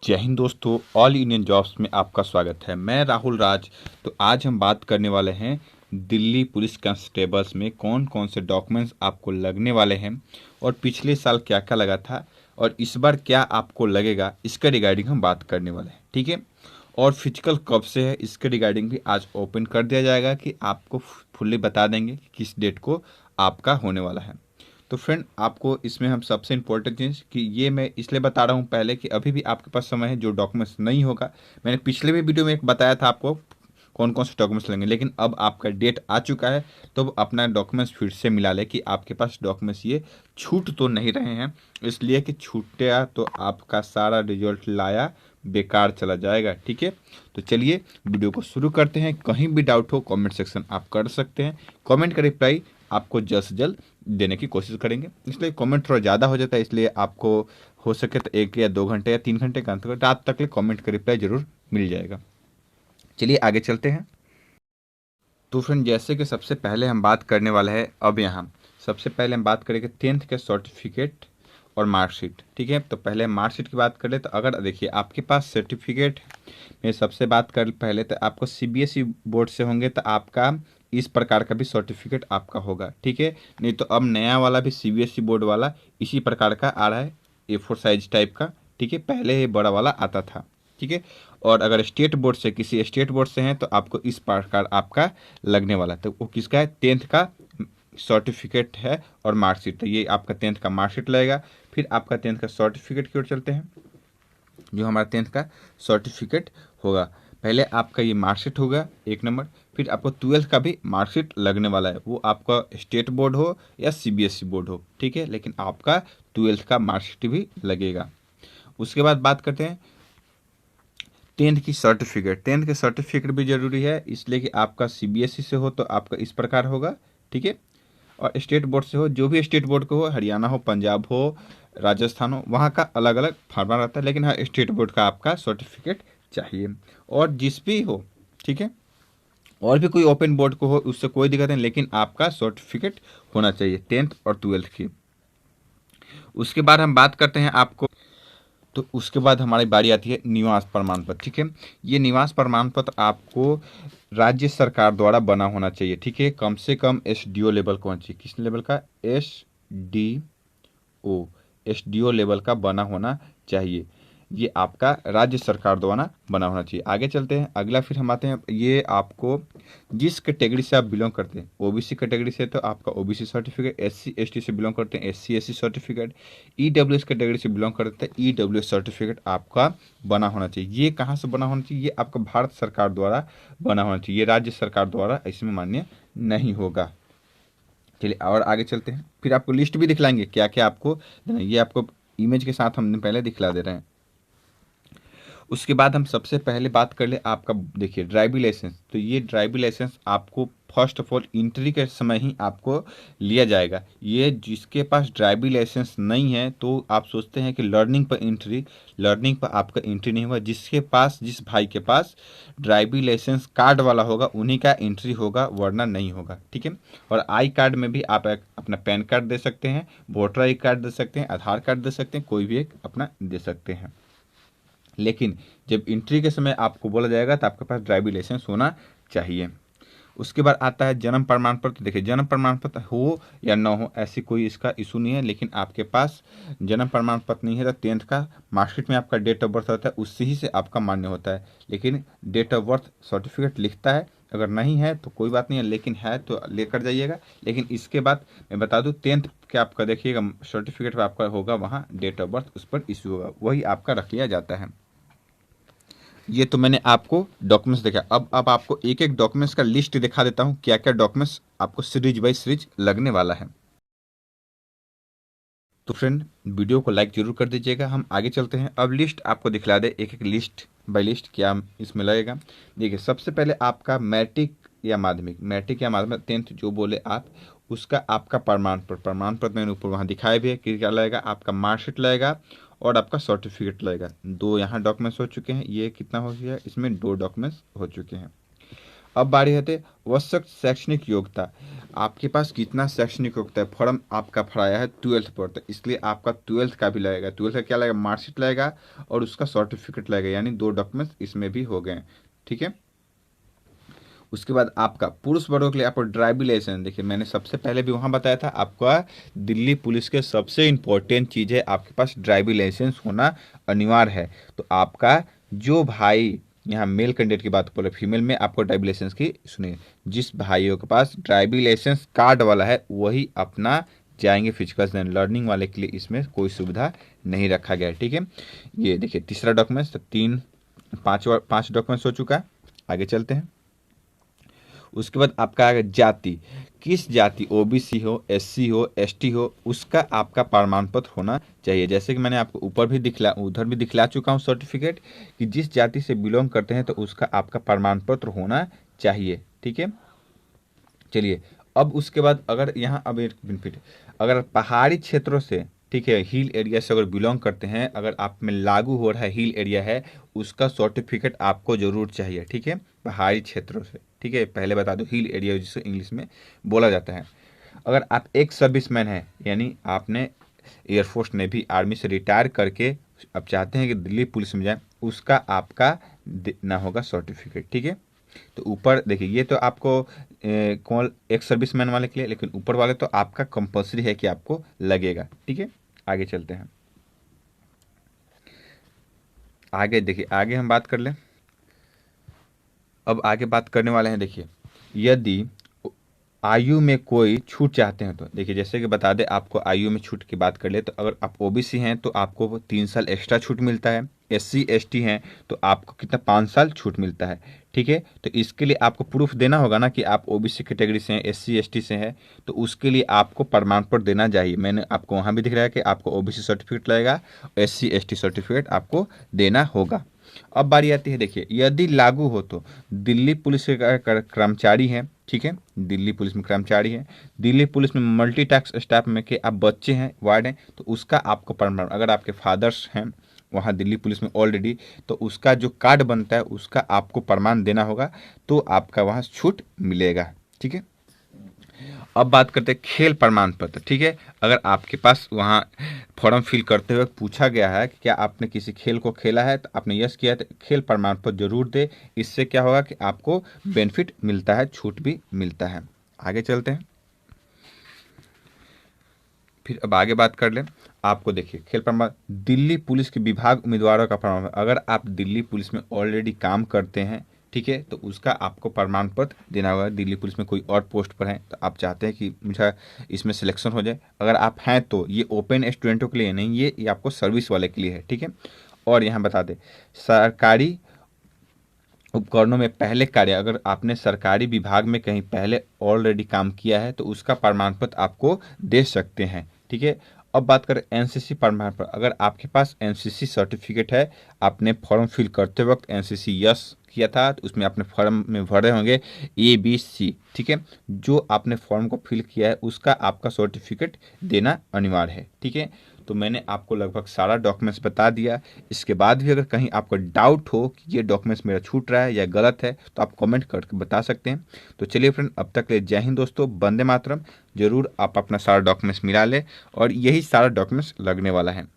जय हिंद दोस्तों, all Indian jobs में आपका स्वागत है। मैं राहुल राज। तो आज हम बात करने वाले हैं दिल्ली पुलिस कांस्टेबल्स में कौन कौन से डॉक्यूमेंट्स आपको लगने वाले हैं और पिछले साल क्या क्या लगा था और इस बार क्या आपको लगेगा, इसके रिगार्डिंग हम बात करने वाले हैं। ठीक है। और फिजिकल कब से है इसके रिगार्डिंग भी आज ओपन कर दिया जाएगा कि आपको फुल्ली बता देंगे कि किस डेट को आपका होने वाला है। तो फ्रेंड, आपको इसमें हम सबसे इम्पोर्टेंट चीज़ कि ये मैं इसलिए बता रहा हूँ पहले कि अभी भी आपके पास समय है। जो डॉक्यूमेंट्स नहीं होगा, मैंने पिछले भी वीडियो में एक बताया था आपको कौन कौन से डॉक्यूमेंट्स लेंगे, लेकिन अब आपका डेट आ चुका है तो अब अपना डॉक्यूमेंट्स फिर से मिला ले कि आपके पास डॉक्यूमेंट्स ये छूट तो नहीं रहे हैं। इसलिए कि छूटा तो आपका सारा रिजल्ट लाया बेकार चला जाएगा। ठीक है। तो चलिए वीडियो को शुरू करते हैं। कहीं भी डाउट हो कमेंट सेक्शन आप कर सकते हैं। कमेंट का रिप्लाई आपको जल्द से जल्द देने की कोशिश करेंगे। इसलिए कमेंट थोड़ा ज़्यादा हो जाता है, इसलिए आपको हो सके तो 1 या 2 घंटे या 3 घंटे का अंतर रात तक कमेंट का रिप्लाई जरूर मिल जाएगा। चलिए आगे चलते हैं। तो फ्रेंड, जैसे कि सबसे पहले हम बात करने वाले हैं, अब यहाँ सबसे पहले हम बात करेंगे 10th के सर्टिफिकेट और मार्कशीट। ठीक है। तो पहले मार्कशीट की बात करें तो अगर देखिए आपके पास सर्टिफिकेट में सबसे बात कर पहले तो आपको सीबीएसई बोर्ड से होंगे तो आपका इस प्रकार का भी सर्टिफिकेट आपका होगा। ठीक है। नहीं तो अब नया वाला भी सीबीएसई बोर्ड वाला इसी प्रकार का आ रहा है, A4 साइज टाइप का। ठीक है। पहले ये बड़ा वाला आता था। ठीक है। और अगर स्टेट बोर्ड से किसी स्टेट बोर्ड से हैं तो आपको इस प्रकार आपका लगने वाला है। तो वो किसका है? 10th का सर्टिफिकेट है और मार्कशीट। तो ये आपका 10th का मार्कशीट लगेगा। फिर आपका 10th का सर्टिफिकेट की ओर चलते हैं। जो हमारा 10th का सर्टिफिकेट होगा, पहले आपका ये मार्कशीट होगा 1 नंबर। फिर आपको 12th का भी मार्कशीट लगने वाला है, वो आपका स्टेट बोर्ड हो या सीबीएसई बोर्ड हो। ठीक है। लेकिन आपका 12th का मार्कशीट भी लगेगा। उसके बाद बात करते हैं 10th की सर्टिफिकेट। 10th के सर्टिफिकेट भी जरूरी है, इसलिए कि आपका सीबीएसई से हो तो आपका इस प्रकार होगा। ठीक है। और स्टेट बोर्ड से हो, जो भी स्टेट बोर्ड को हो, हरियाणा हो, पंजाब हो, राजस्थान हो, वहाँ का अलग अलग फॉर्मा रहता है, लेकिन हाँ स्टेट बोर्ड का आपका सर्टिफिकेट चाहिए। और जिस भी हो, ठीक है, और भी कोई ओपन बोर्ड को हो उससे कोई दिक्कत नहीं, लेकिन आपका सर्टिफिकेट होना चाहिए 10th और 12th की। उसके बाद हम बात करते हैं आपको, तो उसके बाद हमारी बारी आती है निवास प्रमाण पत्र। ठीक है। ये निवास प्रमाण पत्र आपको राज्य सरकार द्वारा बना होना चाहिए। ठीक है। कम से कम एसडीओ लेवल का होना चाहिए। किस लेवल का? एसडीओ लेवल का बना होना चाहिए। ये आपका राज्य सरकार द्वारा बना होना चाहिए। आगे चलते हैं। अगला फिर हम आते हैं, ये आपको जिस कैटेगरी से आप बिलोंग करते हैं, ओबीसी कैटेगरी से तो आपका ओबीसी सर्टिफिकेट, एससी एसटी से बिलोंग करते हैं SC SC certificate, EWS category से बिलोंग करते हैं ईडब्ल्यूएस सर्टिफिकेट आपका बना होना चाहिए। ये कहाँ से बना होना चाहिए? ये आपका भारत सरकार द्वारा बना होना चाहिए। ये राज्य सरकार द्वारा इसमें मान्य नहीं होगा। चलिए और आगे चलते हैं। फिर आपको लिस्ट भी दिखलाएंगे क्या क्या आपको देना है। ये आपको इमेज के साथ हमने पहले दिखला दे रहे हैं। उसके बाद हम सबसे पहले बात कर ले आपका, देखिए ड्राइविंग लाइसेंस। तो ये ड्राइविंग लाइसेंस आपको फर्स्ट ऑफ ऑल एंट्री के समय ही आपको लिया जाएगा। ये जिसके पास ड्राइविंग लाइसेंस नहीं है तो आप सोचते हैं कि लर्निंग पर एंट्री, लर्निंग पर आपका एंट्री नहीं होगा। जिसके पास, जिस भाई के पास ड्राइविंग लाइसेंस कार्ड वाला होगा उन्हीं का एंट्री होगा, वरना नहीं होगा। ठीक है। और आई कार्ड में भी आप अपना पैन कार्ड दे सकते हैं, वोटर आई कार्ड दे सकते हैं, आधार कार्ड दे सकते हैं, कोई भी एक अपना दे सकते हैं। लेकिन जब एंट्री के समय आपको बोला जाएगा तो आपके पास ड्राइविंग लाइसेंस होना चाहिए। उसके बाद आता है जन्म प्रमाण पत्र। देखिए जन्म प्रमाण पत्र हो या ना हो ऐसी कोई इसका इशू नहीं है, लेकिन आपके पास जन्म प्रमाण पत्र नहीं है तो 10th का मार्कशीट में आपका डेट ऑफ बर्थ होता है, उससे ही से आपका मान्य होता है। लेकिन डेट ऑफ बर्थ सर्टिफिकेट लिखता है, अगर नहीं है तो कोई बात नहीं है, लेकिन है तो लेकर जाइएगा। लेकिन इसके बाद मैं बता दूं 10th के आपका देखिएगा सर्टिफिकेट पर आपका होगा, वहाँ डेट ऑफ बर्थ उस पर इशू होगा, वही आपका रख लिया जाता है। ये तो मैंने आपको डॉक्यूमेंट्स देखा। अब आपको एक एक डॉक्यूमेंट्स का लिस्ट दिखा देता हूँ, क्या क्या डॉक्यूमेंट्स आपको सीरीज बाई सीरीज लगने वाला है। तो फ्रेंड, वीडियो को लाइक जरूर कर दीजिएगा। हम आगे चलते हैं। अब लिस्ट आपको दिखला दे एक एक लिस्ट बाई लिस्ट क्या इसमें लगेगा। देखिए सबसे पहले आपका मैट्रिक या माध्यमिक, मैट्रिक या माध्यमिक 10th जो बोले आप, उसका आपका प्रमाण पत्र, प्रमाण पत्र मैंने ऊपर वहाँ दिखाया भी है कि क्या लगेगा। आपका मार्कशीट लगेगा और आपका सर्टिफिकेट लगेगा। 2 यहाँ डॉक्यूमेंट्स हो चुके हैं। ये कितना हो गया? इसमें 2 डॉक्यूमेंट्स हो चुके हैं। अब बारी है आवश्यक शैक्षणिक योग्यता। आपके पास कितना शैक्षणिक योग्यता है, फॉर्म आपका भराया है 12th पर, तो इसलिए आपका 12th का भी लगेगा। 12th का क्या लगेगा, मार्कशीट लगेगा और उसका सर्टिफिकेट लगेगा, यानी 2 डॉक्यूमेंट्स इसमें भी हो गए। ठीक है, उसके बाद आपका पुरुष वर्गों के लिए आपको ड्राइविंग लाइसेंस, देखिए मैंने सबसे पहले भी वहाँ बताया था, आपका दिल्ली पुलिस के सबसे इम्पोर्टेंट चीज़ है आपके पास ड्राइविंग लाइसेंस होना अनिवार्य है। तो आपका जो भाई, यहाँ मेल कैंडिडेट की बात बोले, फीमेल में आपको ड्राइविंग लाइसेंस की सुनिए, जिस भाइयों के पास ड्राइविंग लाइसेंस कार्ड वाला है वही अपना जाएंगे फिजिकल एंड लर्निंग वाले के लिए इसमें कोई सुविधा नहीं रखा गया है। ठीक है, ये देखिए तीसरा डॉक्यूमेंट्स, तो 5 डॉक्यूमेंट्स हो चुका है। आगे चलते हैं। उसके बाद आपका आगे जाति, किस जाति, ओबीसी हो, एससी हो, एसटी हो, उसका आपका प्रमाण पत्र होना चाहिए। जैसे कि मैंने आपको उधर भी दिखला चुका हूँ सर्टिफिकेट, कि जिस जाति से बिलोंग करते हैं तो उसका आपका प्रमाण पत्र होना चाहिए। ठीक है, चलिए अब उसके बाद अगर यहाँ अब एक बेनिफिट, अगर पहाड़ी क्षेत्रों से, ठीक है, हिल एरिया से अगर बिलोंग करते हैं, अगर आप में लागू हो रहा है हिल एरिया है, उसका सर्टिफिकेट आपको जरूर चाहिए। ठीक है, पहाड़ी क्षेत्रों से, ठीक है, पहले बता दो हिल एरिया जिसे इंग्लिश में बोला जाता है। अगर आप एक सर्विसमैन हैं, यानी आपने एयरफोर्स नेवी आर्मी से रिटायर करके अब चाहते हैं कि दिल्ली पुलिस में जाए, उसका आपका देना होगा सर्टिफिकेट। ठीक है, तो ऊपर देखिए ये तो आपको कौन एक सर्विसमैन वाले के लिए, लेकिन ऊपर वाले तो आपका कंपलसरी है कि आपको लगेगा। ठीक है, आगे चलते हैं। आगे देखिए, आगे हम बात कर लें। अब आगे बात करने वाले हैं, देखिए यदि आयु में कोई छूट चाहते हैं तो देखिए, जैसे कि बता दें आपको आयु में छूट की बात कर ले, तो अगर आप ओबीसी हैं तो आपको 3 साल एक्स्ट्रा छूट मिलता है, एससी एसटी हैं तो आपको कितना 5 साल छूट मिलता है। ठीक है, तो इसके लिए आपको प्रूफ देना होगा ना कि आप ओबीसी कैटेगरी से हैं, एससी एसटी से हैं, तो उसके लिए आपको प्रमाण पत्र देना चाहिए। मैंने आपको वहाँ भी दिख रहा है कि आपको ओबीसी सर्टिफिकेट लगेगा, एससी एसटी सर्टिफिकेट आपको देना होगा। अब बारी आती है, देखिए यदि लागू हो तो दिल्ली पुलिस के कर्मचारी हैं, ठीक है, दिल्ली पुलिस में कर्मचारी हैं, दिल्ली पुलिस में मल्टी टास्क स्टाफ में के आप बच्चे हैं, वार्ड हैं, तो उसका आपको प्रमाण, अगर आपके फादर्स हैं वहाँ दिल्ली पुलिस में ऑलरेडी, तो उसका जो कार्ड बनता है उसका आपको प्रमाण देना होगा, तो आपका वहाँ छूट मिलेगा। ठीक है, अब बात करते हैं खेल प्रमाण पत्र। ठीक है, अगर आपके पास वहाँ फॉर्म फिल करते हुए पूछा गया है कि क्या आपने किसी खेल को खेला है, तो आपने यस किया है तो खेल प्रमाण पत्र जरूर दे। इससे क्या होगा कि आपको बेनिफिट मिलता है, छूट भी मिलता है। आगे चलते हैं, फिर अब आगे बात कर लें। आपको देखिए खेल प्रमाण, दिल्ली पुलिस के विभाग उम्मीदवारों का प्रमाण, अगर आप दिल्ली पुलिस में ऑलरेडी काम करते हैं, ठीक है, तो उसका आपको प्रमाण पत्र देना होगा। दिल्ली पुलिस में कोई और पोस्ट पर है तो आप चाहते हैं कि मुझे इसमें सिलेक्शन हो जाए, अगर आप हैं तो ये ओपन स्टूडेंटों के लिए नहीं, ये आपको सर्विस वाले के लिए है। ठीक है, और यहाँ बता दें सरकारी उपकरणों में पहले कार्य, अगर आपने सरकारी विभाग में कहीं पहले ऑलरेडी काम किया है तो उसका प्रमाण पत्र आपको दे सकते हैं। ठीक है, अब बात करें एनसीसी प्रमाण पत्र, अगर आपके पास एनसीसी सर्टिफिकेट है, आपने फॉर्म फिल करते वक्त एनसीसी यस किया था तो उसमें आपने फॉर्म में भरे होंगे ABC। ठीक है, जो आपने फॉर्म को फिल किया है उसका आपका सर्टिफिकेट देना अनिवार्य है। ठीक है, तो मैंने आपको लगभग सारा डॉक्यूमेंट्स बता दिया। इसके बाद भी अगर कहीं आपको डाउट हो कि ये डॉक्यूमेंट्स मेरा छूट रहा है या गलत है तो आप कमेंट करके बता सकते हैं। तो चलिए फ्रेंड, अब तक के लिए जय हिंद दोस्तों, वंदे मातरम। जरूर आप अपना सारा डॉक्यूमेंट्स मिला लें और यही सारा डॉक्यूमेंट्स लगने वाला है।